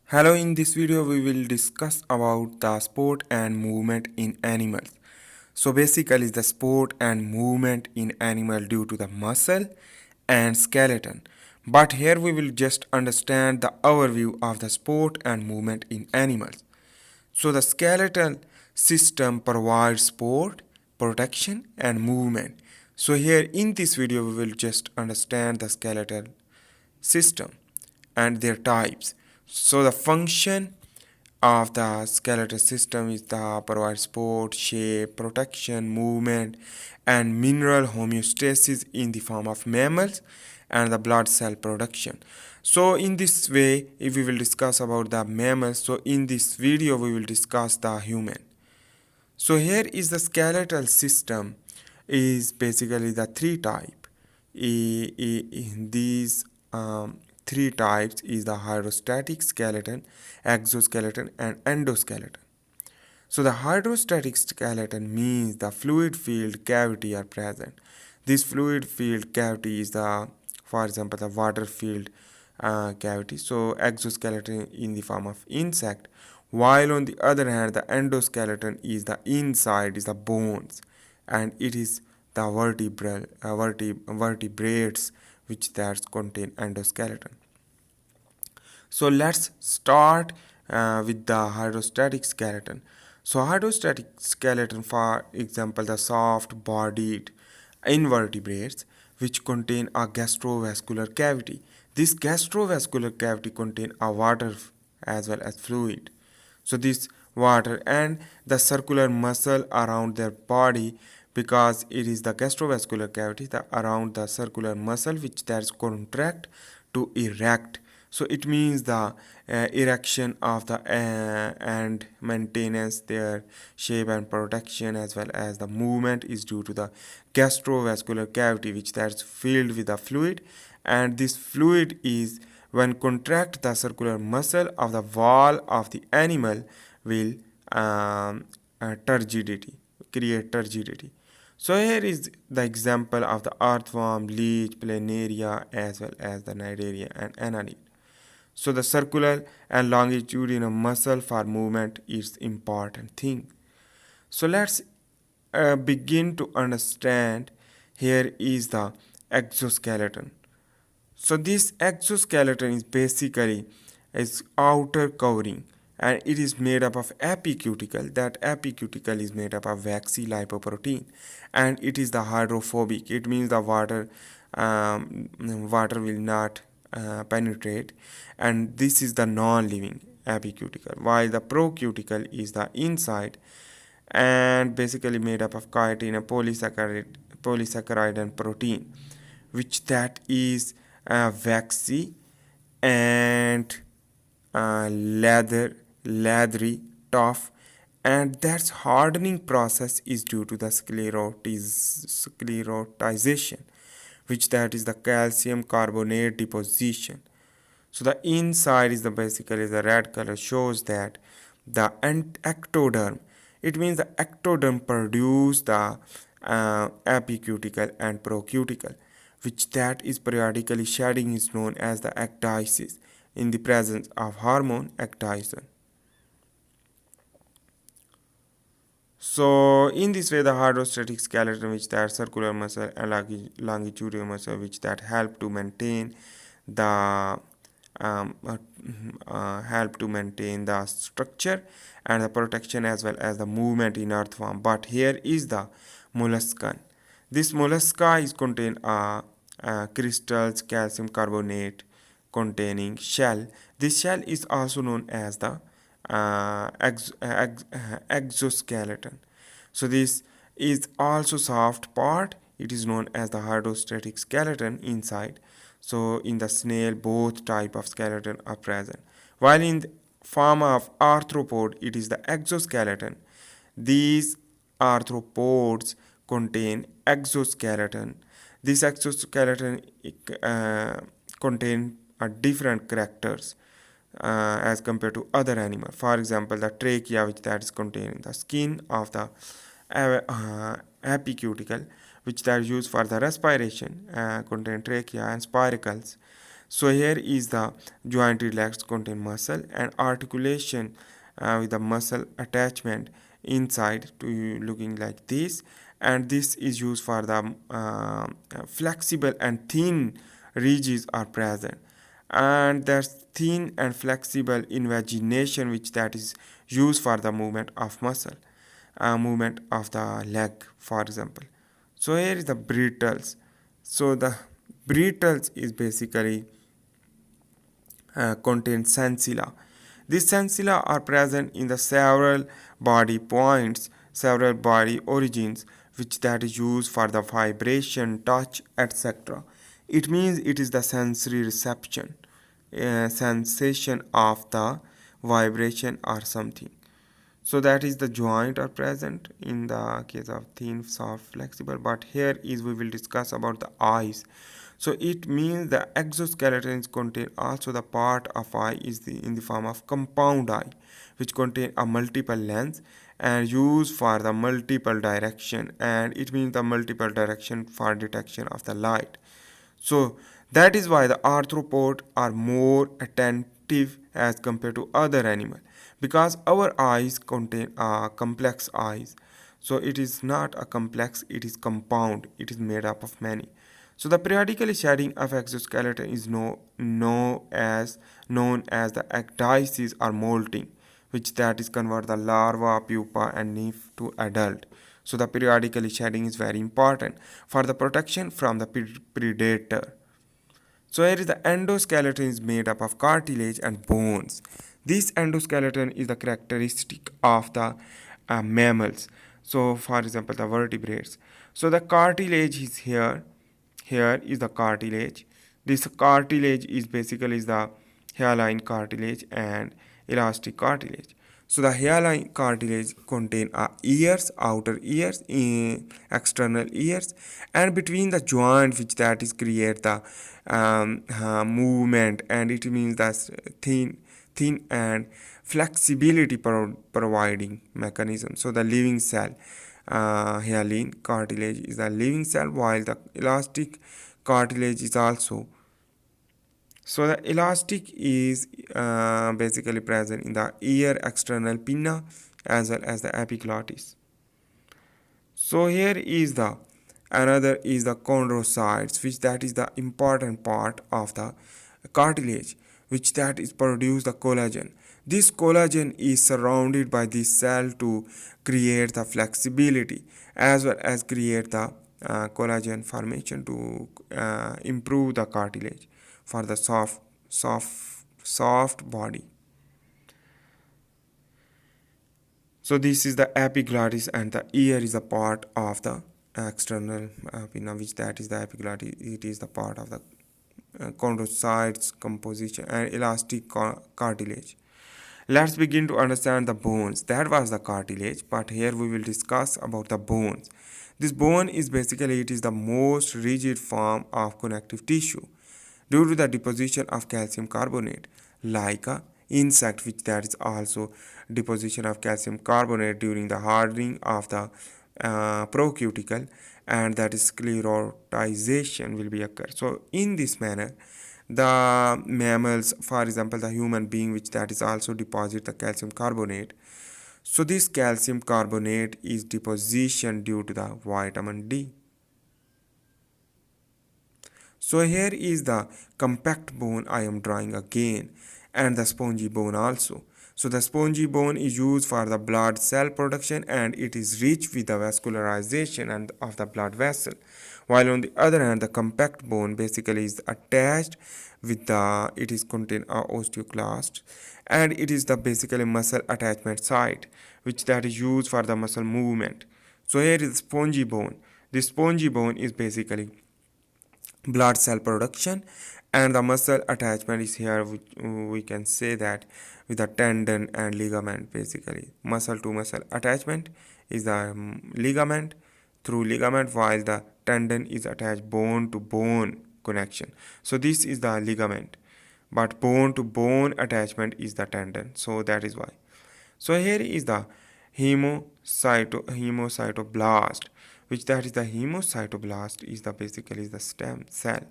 Hello, in this video we will discuss about the sport and movement in animals. So basically the sport and movement in animal due to the muscle and skeleton. But here we will just understand the overview of the sport and movement in animals. So the skeletal system provides support, protection and movement. So here in this video we will just understand the skeletal system and their types. So the function of the skeletal system is the provide support, shape, protection, movement, and mineral homeostasis in the form of mammals and the blood cell production. So in this way, if we will discuss about the mammals, so in this video we will discuss the human. So here is the skeletal system is basically the three type. These three types is the hydrostatic skeleton, exoskeleton and endoskeleton. So the hydrostatic skeleton means the fluid filled cavity are present. This fluid filled cavity is the, for example, the water filled cavity. So exoskeleton in the form of insect, while on the other hand the endoskeleton is the inside is the bones, and it is the vertebrates which that contain endoskeleton. So let's start with the hydrostatic skeleton. So hydrostatic skeleton, for example, the soft-bodied invertebrates which contain a gastrovascular cavity. This gastrovascular cavity contain a water as well as fluid. So this water and the circular muscle around their body, because it is the gastrovascular cavity the around the circular muscle which that contract to erect. So it means the erection of the and maintenance their shape and protection as well as the movement is due to the gastrovascular cavity which that's filled with the fluid, and this fluid is when contract the circular muscle of the wall of the animal will turgidity create turgidity. So here is the example of the earthworm, leech, planaria as well as the cnidaria and annelid. So the circular and longitudinal muscle for movement is important thing. So let's begin to understand. Here is the exoskeleton. So this exoskeleton is basically its outer covering, and it is made up of epicuticle. That epicuticle is made up of waxy lipoprotein, and it is the hydrophobic. It means the water will not penetrate, and this is the non-living epicuticle, while the procuticle is the inside and basically made up of chitin, a polysaccharide and protein, which that is waxy and leathery, tough, and that's hardening process is due to the sclerotization, which that is the calcium carbonate deposition. So the inside is the basically the red color shows that the ectoderm. It means the ectoderm produce the epicuticle and procuticle, which that is periodically shedding is known as the ecdysis in the presence of hormone ecdysone. So in this way, the hydrostatic skeleton, which that circular muscle and longitudinal muscle, which that help to maintain the structure and the protection as well as the movement in earthworm. But here is the molluscan. This mollusca is contain crystals, calcium carbonate containing shell. This shell is also known as the exoskeleton. So this is also soft part. It is known as the hydrostatic skeleton inside. So in the snail, both type of skeleton are present. While in the form of arthropod, it is the exoskeleton. These arthropods contain exoskeleton. This exoskeleton contain different characters as compared to other animal. For example, the trachea, which that is contained in the skin of the epicuticle, which that are used for the respiration, contain trachea and spiracles. So here is the joint relaxed contain muscle and articulation with the muscle attachment inside to looking like this, and this is used for the flexible and thin ridges are present, and there's thin and flexible invagination which that is used for the movement of muscle, movement of the leg, for example. So here is the brittles. So the brittles is basically contain sensilla. These sensilla are present in the several body points, several body origins, which that is used for the vibration, touch, etc. It means it is the sensory reception, sensation of the vibration or something. So that is the joint are present in the case of thin, soft, flexible. But here is we will discuss about the eyes. So it means the exoskeletons contain also the part of eye is in the form of compound eye, which contain a multiple lens and used for the multiple direction, and it means the multiple direction for detection of the light. So that is why the arthropod are more attentive as compared to other animal, because our eyes contain complex eyes. So it is not a complex, it is compound, it is made up of many. So the periodical shedding of exoskeleton is known as the ecdysis or molting, which that is convert the larva, pupa and nymph to adult. So the periodical shedding is very important for the protection from the predator. So here is the endoskeleton is made up of cartilage and bones. This endoskeleton is the characteristic of the mammals. So for example, the vertebrates. So the cartilage is here. Here is the cartilage. This cartilage is basically is the hairline cartilage and elastic cartilage. So the hairline cartilage contain ears, outer ears, external ears, and between the joint which that is create the movement, and it means that thin and flexibility providing mechanism. So the living cell, hyaline cartilage is a living cell, while the elastic cartilage is also. So the elastic is basically present in the ear external pinna as well as the epiglottis. So here is the another is the chondrocytes, which that is the important part of the cartilage, which that is produce the collagen. This collagen is surrounded by this cell to create the flexibility as well as create the collagen formation to improve the cartilage for the soft body. So this is the epiglottis, and the ear is a part of the external pinna, which that is the epiglottis. It is the part of the chondrocytes composition and elastic cartilage. Let's begin to understand the bones. That was the cartilage, but here we will discuss about the bones. This bone is basically it is the most rigid form of connective tissue due to the deposition of calcium carbonate, like a insect, which that is also deposition of calcium carbonate during the hardening of the procuticle, and that is sclerotization will be occur. So in this manner, the mammals, for example the human being, which that is also deposit the calcium carbonate. So this calcium carbonate is deposition due to the vitamin D. So here is the compact bone I am drawing again, and the spongy bone also. So the spongy bone is used for the blood cell production, and it is rich with the vascularization and of the blood vessel. While on the other hand, the compact bone basically is attached with the, it is contain a osteoclast, and it is the basically muscle attachment site, which that is used for the muscle movement. So here is spongy bone. The spongy bone is basically blood cell production, and the muscle attachment is here, which we can say that with the tendon and ligament. Basically muscle to muscle attachment is the ligament, through ligament, while the tendon is attached bone to bone connection. So this is the ligament, but bone to bone attachment is the tendon. So that is why. So here is the hemocytoblast, which that is the hemocytoblast is the basically the stem cell,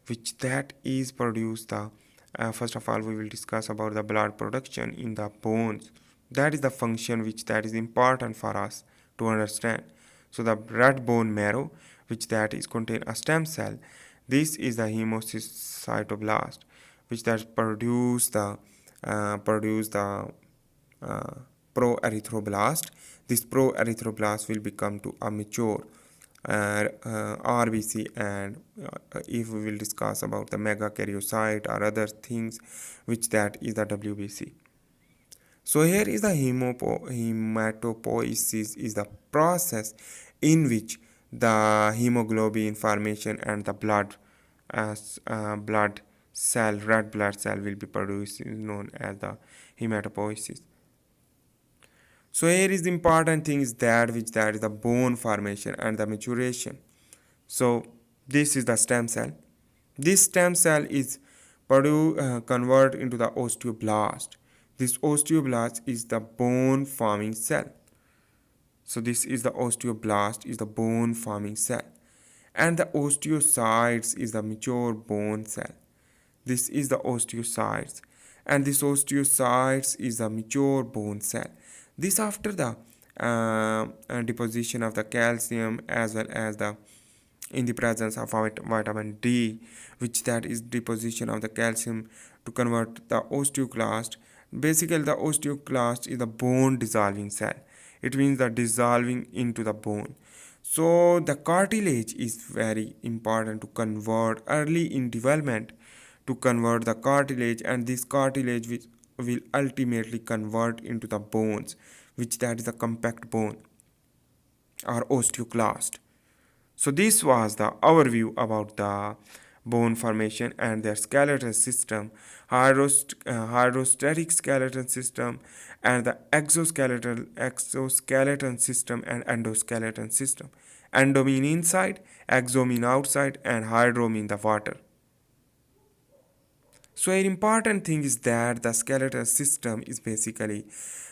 which that is produce the first of all we will discuss about the blood production in the bones. That is the function which that is important for us to understand. So the red bone marrow, which that is contain a stem cell, this is the hemocytoblast, which that produce the uh, proerythroblast. This proerythroblast will become to a mature RBC, and if we will discuss about the megakaryocyte or other things, which that is the WBC. So here is the hematopoiesis is the process in which the hemoglobin formation and the blood cell, red blood cell will be produced, is known as the hematopoiesis. So here is the important thing is that which that is the bone formation and the maturation. So this is the stem cell. This stem cell is converted into the osteoblast. This osteoblast is the bone forming cell. So this is the osteoblast is the bone forming cell, and the osteocytes is the mature bone cell. This is the osteocytes, and this osteocytes is the mature bone cell. This after the deposition of the calcium, as well as the in the presence of vitamin D, which that is deposition of the calcium to convert the osteoclast. Basically, the osteoclast is the bone dissolving cell. It means the dissolving into the bone. So the cartilage is very important to convert early in development, to convert the cartilage, and this cartilage which will ultimately convert into the bones, which that is the compact bone or osteoclast. So this was the overview about the bone formation and their skeletal system, hydrostatic skeleton system, and the exoskeleton system and endoskeleton system. Endo mean inside, exo mean outside, and hydro mean the water. So an important thing is that the skeletal system is basically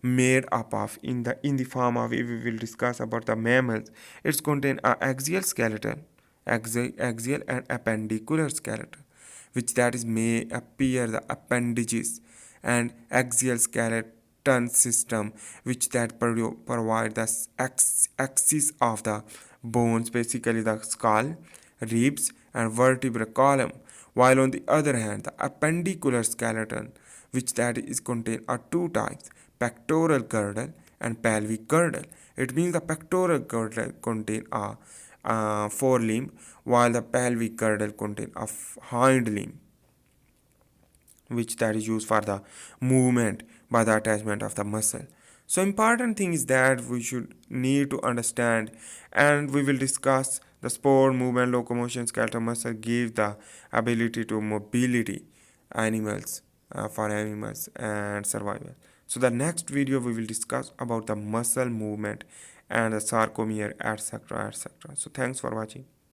made up of in the form of, if we will discuss about the mammals, it's contain a axial skeleton, axial and appendicular skeleton, which that is may appear the appendages, and axial skeleton system, which that provide the axis of the bones, basically the skull, ribs, and vertebral column, while on the other hand the appendicular skeleton, which that is contain are two types, pectoral girdle and pelvic girdle. It means the pectoral girdle contain a forelimb, while the pelvic girdle contain a hind limb, which that is used for the movement by the attachment of the muscle. So important thing is that we should need to understand, and we will discuss the sport, movement, locomotion, skeletal muscle give the ability to mobility animals, for animals and survival. So the next video we will discuss about the muscle movement and the sarcomere, etc., etc. So thanks for watching.